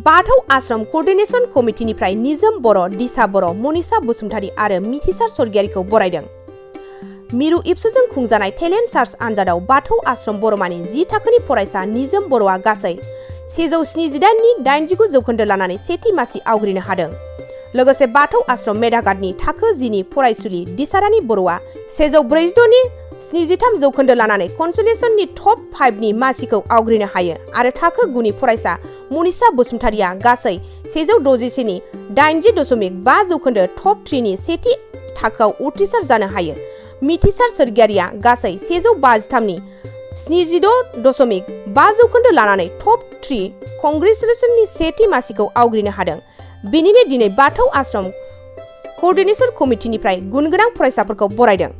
बाथौ आश्रम कोअर्डिनेशन कमिटिनिफ्राय निजोम बर', दिसा बर', मनिसा बसुमतारी आरो मिथिसार स्वर्गियारिखौ बरायदों। मिरु इप्सुजों खुंजानाय टेलेन्ट सार्च आनजादाव बाथौ आश्रम बर'मानि 10 थाखोनि फरायसा निजोम बर'आ गासै 178 नि 89 जौखोन्दो लानानै सेथि मासि आवग्रिनो हादों। लोगोसे बाथौ आश्रम मेधाघाटनि थाखो 10 नि फरायसुलि दिसारानी बर'आ 146 नि 73 जौखोन्दो लानानै कनसोलेसननि टप 5 नि मासिखौ आवग्रिनो हायो आरो थाखो 9 नि फरायसा मनिसा बसुमतारीया गासै 161 नि 80.5 जौखोन्दो टप 3 नि सेथि थाखोआव उथ्रिसार जानो हायो। मिथिसार स्वर्गियारिया गासै 153 नि 76.5 जौखोन्दो लानानै टप 3 कंग्रेचुलेसननि सेथि मासिखौ आवग्रिनो हादों। बेनिनो दिनै बाथौ आश्रम कोअर्डिनेशन कमिटिनिफ्राय गुनगोनां फरायसाफोरखौ बरायदों।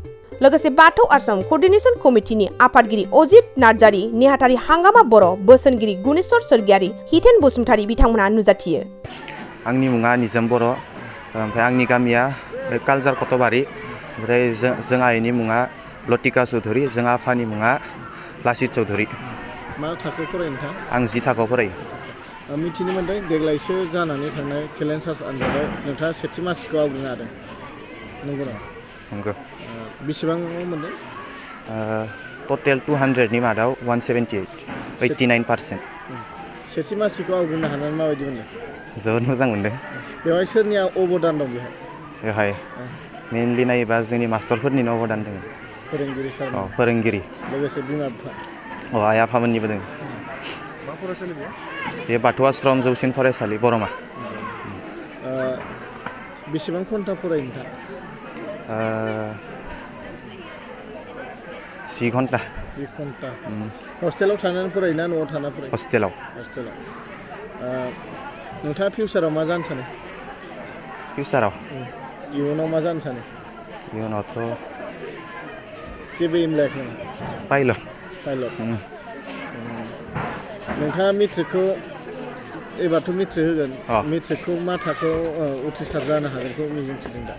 लोगोसे बाथौ आश्रम कोअर्डिनेशन कमिटिनि आफादगिरि अजित नार्जारी, नेहाथारि हांगामा बर', बोसोनगिरि गुनेश्वर स्वर्गियारि, हितेन बसुमतारी बिथांमोनहा नुजाथियो। आंनि मुङा निजोम बर', ओमफ्राय आंनि गामिया कालजार कटबारि, ओमफ्राय जों आइनि मुङा लतिका चौधुरी, जों आफानि मुङा लासित चौधुरी। मा थाखोआव फरायो नोंथां? आं 10 थाखोआव फरायो। मिथिनो मोनदों देग्लायसो जानानै थांनाय टेलेन्ट सार्च आनजादाव नोंथाङा सेथि मासिखौ आवग्रिनो हादों, नंगौ नामा? नंगौ। बेसेबां मोनदों? टटेल 200 नि मादाव 178, 89%। सेथि मासिखौ आवग्रिनो हानानै माबायदि मोनदों? जोबोद मोजां मोनदों। बेवहाय सोरनि अबदान दं बेवहाय मेनलि नायोबा जोंनि मास्टरफोरनिनो अबदान दङ। फोरोंगिरि सार? फोरोंगिरि। लोगोसे बिमा बिफा? आइ आफामोननिबो दङ। मा फरायसालि बे बाथौ आश्रम जौसिन फरायसालि बरमा। बेसेबां घन्टा फरायो नोंथां? 10 घन्टा। 10 घन्टा। हस्टेलाव थानानै फरायोना न'आव थाना फरायो? हस्टेलाव। नोंथाङा फिउचाराव मा जानो सानो? फिउचाराव इयुनाव मा जानो सानो? इयुनावथ' जेबो एम लायाखै नामा? पाइलट। नोंथाङा मेट्रिकखौ एबारथ' मेट्रिक होगोन, मेट्रिकखौ मा थाखोआव उथ्रिसार जानो हागोनखौ मिजिंथिदों दा?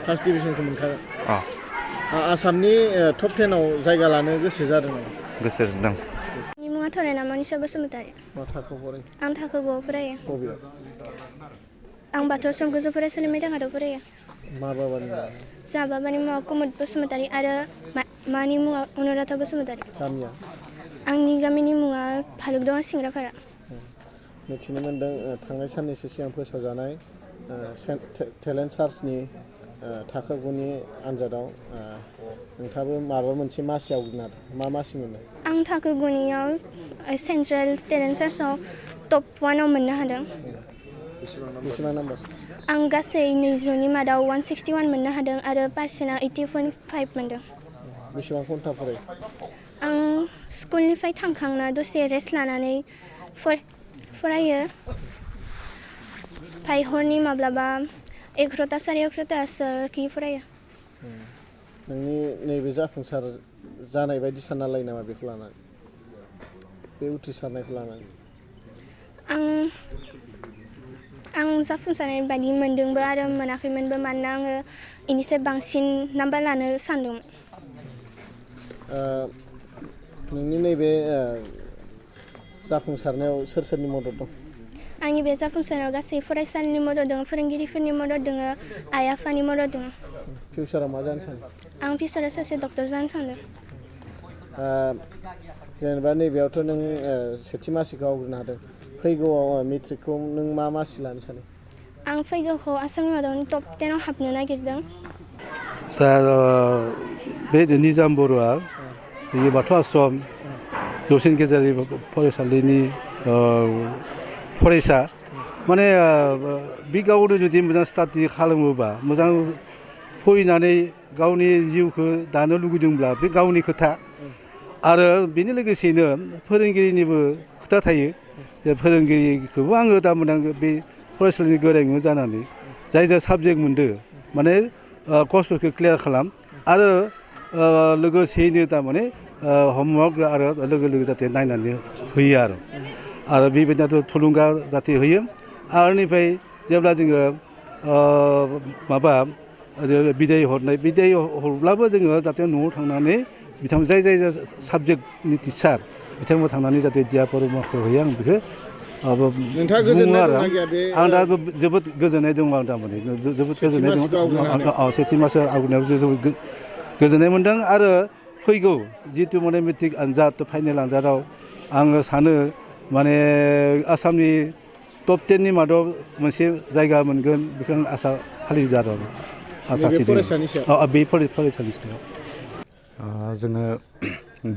फार्स्ट डिभिजनखौ मोनखागोन। आसामनि टप 10 आव जायगा लानो गोसो जादों नामा? गोसो जादों। आंनि मुङा थरायना मनिसा बसुमतारी। मा थाखोआव फरायो? आं थाखो 9 आव फरायो। बबेयाव? आं बाथौ आश्रम गोजौ फरायसालि मेधाघाटआव फरायो। मा बाबानि मुङा? जोंहा बाबानि मुङा कुमुद बसुमतारी आरो मानि मुङा अनुराधा बसुमतारी। गामिया? आंनि गामिनि मुङा भालुकदं सिंग्रापारा। मिथिनो मोनदों थांनाय साननैसो सिगां फोसावजानाय टेलेन्ट सार्चनि थाखो 9 नि आनजादाव नोंथाङाबो माबा मोनसे मासि आवग्रिनो हादों। मा मासि मोनदों? आं थाखो 9 नियाव सेन्ट्रेल टेलेन्ट सार्चआव टप 1 आव मोननो हादों। बेसेबां नाम्बार? आं गासै 200 नि मादाव 161 मोननो हादों आरो पार्सेन्टआ 80.5 मोनदों। बेसेबां घन्टा फरायो? आं स्कुलनिफ्राय थांखांना दसे रेस्ट लानानै फरायो। ओमफ्राय हरनि माब्लाबा 11ता 11:30 फरायो। नोंनि नैबे जाफुंसार जानाय बायदि सानना लायो नामा बेखौ लानानै, बे उथ्रिसारनायखौ लानानै? आं जाफुंसारनाय बायदि मोनदोंबो आरो मोनाखैमोनबो, मानोना आङो बेनिफ्राय बांसिन नाम्बार लानो सानदोंमोन। नोंनि नैबे जाफुंसारनायाव सोर सोरनि मदद दं? आंनि बे जाफुंसारनायाव गासै फरायसालिनि मदद दङ, फोरोंगिरिफोरनि मदद दङ, आइ आफानि मदद दङ। फिउचाराव मा जानो सानो? आं फिउचाराव सासे डक्टर जानो सानदों। जेनेबा नैबेयावथ' नों सेथि मासिखौ आवग्रिनो हादों, फैगौआव मेट्रिकखौ नों मा मासि लानो सानो? आं फैगौखौ आसामनि मादावनो टप 10 आव हाबनो नागिरदों। दा बे निजोम बर'आ जोंनि बाथौ आश्रम जौसिन गेजेरारि फरायसालिनि फरायसा, माने बे गावनो जुदि मोजां स्टाडि खालामोबा, मोजां फरायनानै गावनि जिउखौ दानो लुगैदोंब्ला बे गावनि खोथा। आरो बेनि लोगोसेनो फोरोंगिरिनिबो खोथा थायो, जे फोरोंगिरिखौबो आङो दा मोननांगौ बे फरायसालिनि गोरों जानानै जाय साबजेक्ट मोनदों माने कर्सफोरखौ क्लियार खालाम, आरो लोगोसेयैनो थारमाने हमवार्क आरो लोगो जाहाथे नायनानै होयो आरो बेबायदिनो थुलुंगा जाहाथे होयो। आरो बेनिफ्राय जेब्ला जोङो बिदाय हरब्लाबो जोङो जाहाथे न'आव थांनानै बिथांमोन जाय साबजेक्टनि टिचार बिथांमोना थांनानै जाहाथे दिहा परामर्शखौ होयो आं बेखौ नोंथाङा बुङो गोजोननाय आरो दंना गैया बे आं दा जोबोद गोजोननाय दङ आं थारमाने जोबोद गोजोननाय दङ सेथि मासआव आवगायनायाव जोबोद गोजोननाय मोन्दों आरो फैगौ जितु माने मेट्रिक आनजाद फाइनेल आनजादाव आङो सानो माने आसामनि टप 10नि मादाव मोनसे जायगा मोनगोन बेखौ आं आसा फालिदों आरो आसा नैबे थिदों फरायसानि सायाव बे फरायसानि सायाव जोङो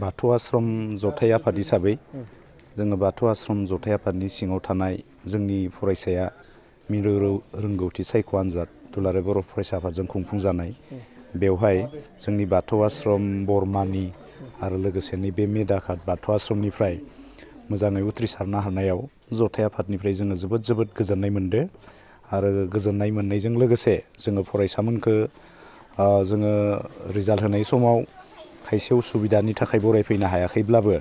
बाथौ आश्रम जथाइ आफाद हिसाबै जोङो बाथौ आश्रम जथाइ आफादनि सिङाव थानाय जोंनि फरायसाया मिरु रोंगौथि सायख' आनजाद दुलाराय बर' फरायसा आफादजों खुंफुंजानाय बेवहाय जोंनि बाथौ आश्रम बरमानि आरो लोगोसे नैबे मेदाखात बाथौ आश्रमनिफ्राय मोजाङै उथ्रिसारनो हानायाव जथाइ आफादनिफ्राय जोङो जोबोद गोजोननाय मोनदों आरो गोजोननाय मोननायजों लोगोसे जोङो फरायसामोनखो जोङो रिजाल्ट होनाय समाव खायसे उसुबिदानि थाखाय बरायफैनो हायाखैब्लाबो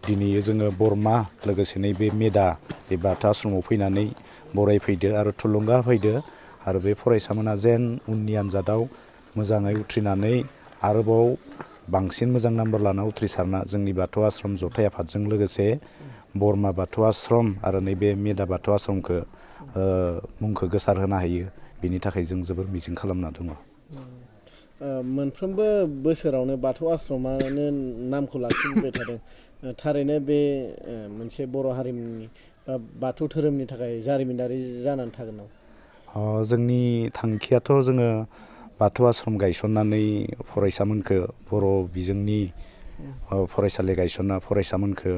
दिनै जोङो बरमा लोगोसे नैबे मेदा बे बाथौ आश्रमाव फैनानै बरायफैदो आरो थुलुंगा होफैदो आरो बे फरायसामोना जेन उननि आनजादाव मोजाङै उथ्रिनानै आरोबाव बांसिन मोजां नाम्बार लाना उथ्रिसारना जोंनि बाथौ आश्रम जथाइ आफादजों लोगोसे बरमा बाथौ आश्रम आरो नैबे मेदा बाथौ आश्रमखौ मुंखौ गोसार होनो हायो बिनि थाखाय जों जोबोर मिजिं खालामना दङ। मोनफ्रोमबो बोसोरावनो बाथौ आश्रमानो नामखौ लाखिबोबाय थादों थारैनो बे मोनसे बर' हारिमुनि बा बाथौ धोरोमनि थाखाय जारिमिनारि जानानै थागोन नामा? जोंनि थांखियाथ' जोङो बाथौ आश्रम गायसननानै फरायसामोनखो बर' बिजोंनि फरायसालि गायसनना फरायसामोनखो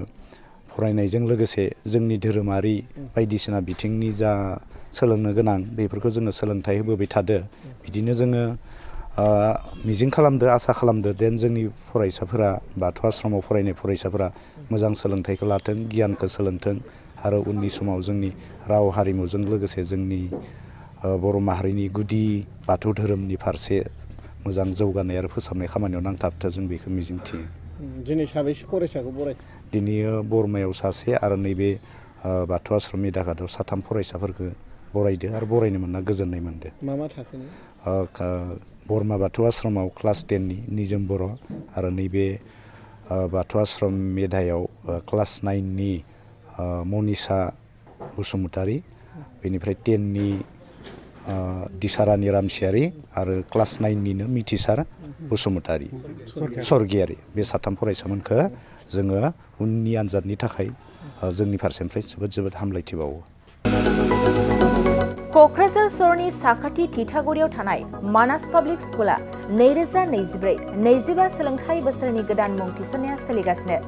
फरायनायजों लोगोसे जोंनि धोरोमारि बायदिसिना बिथिंनि जा सोलोंनो गोनां बेफोरखौ जोङो सोलोंथाइ होबोबाय थादो बिदिनो जोङो मिजिं खालामदो आसा खालामदो जेन जोंनि फरायसाफोरा बाथौ आश्रमाव फरायनाय फरायसाफोरा मोजां सोलोंथाइखौ लाथों गियानखौ सोलोंथों आरो उननि समाव जोंनि राव हारिमुजों लोगोसे जोंनि बर' माहारिनि गुदि बाथौ धोरोमनि फारसे मोजां जौगानाय आरो फोसाबनाय खामानियाव नांथाबथों जों बेखौ मिजिंथियो। दिनै साबैसे फरायसाखौ बराय? दिनै बरमायाव सासे आरो नैबे बाथौ आश्रम मेदाखाताव साथाम फरायसाफोरखौ बरायदो आरो बरायनो मोनना गोजोननाय मोनदो। मा थाखोनि? बरमा बाथौ आश्रमाव क्लास 10नि निजोम बर' आरो नैबे बाथौ आश्रम मेधायाव क्लास 9नि मनिसा बसुमतारी बेनिफ्राय 10नि दिसारानि रामसियारि आरो क्लास 9निनो मिथिसार बसुमतारी सरगियारि बे साथाम फरायसामोनखौ जोङो उननि आनजादनि थाखाय जोंनि फारसेनिफ्राय जोबोद हामलायथिबावो। क'क्राझार सहरनि साखाथि थिथागुरियाव थानाय मानास पाब्लिक स्कुला 2024-25 सोलोंथाइ बोसोरनि गोदान मुं थिसननाया सोलिगासिनो।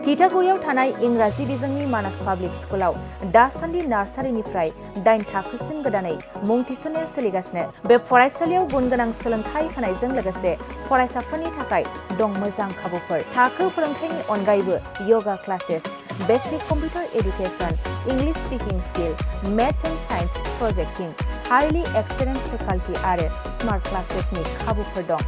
थिथागुरियाव थानाय इंराजि बिजोंनि मानास पाब्लिक स्कुलाव दासान्दि नार्सारिनिफ्राय 8 थाखोसिम गोदानै मुं थिसननाया सोलिगासिनो। बे फरायसालियाव गुन गोनां सोलोंथाइ होनायजों लोगोसे फरायसाफोरनि थाखाय दं मोजां खाबुफोर। थाखो फोरोंथायनि अनगायैबो yoga classes, basic computer education, English speaking skill, maths and science प्रोजेक्टिं, हाईली एक्सपीरियंस फेकल्टी आरो स्मार्ट क्लासेसनि खाबुफोर दं।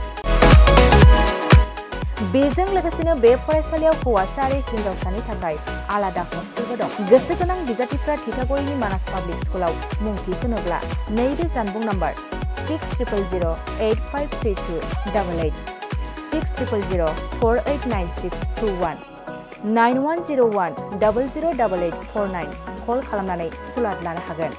बेजों लोगोसेनो बे फरायसालियाव हौवासा आरो हिन्जावसानि थाखाय आलादा हस्टेलबो दं। गोसो गोनां बिजाथिफ्रा थिथागुरिनि मानास पाब्लिक स्कुलाव मुं थिसनोब्ला नैबे जानबुं नम्बर 6000853288 6000489621 9101008849 कल खालामनानै सुलाद लानो हागोन।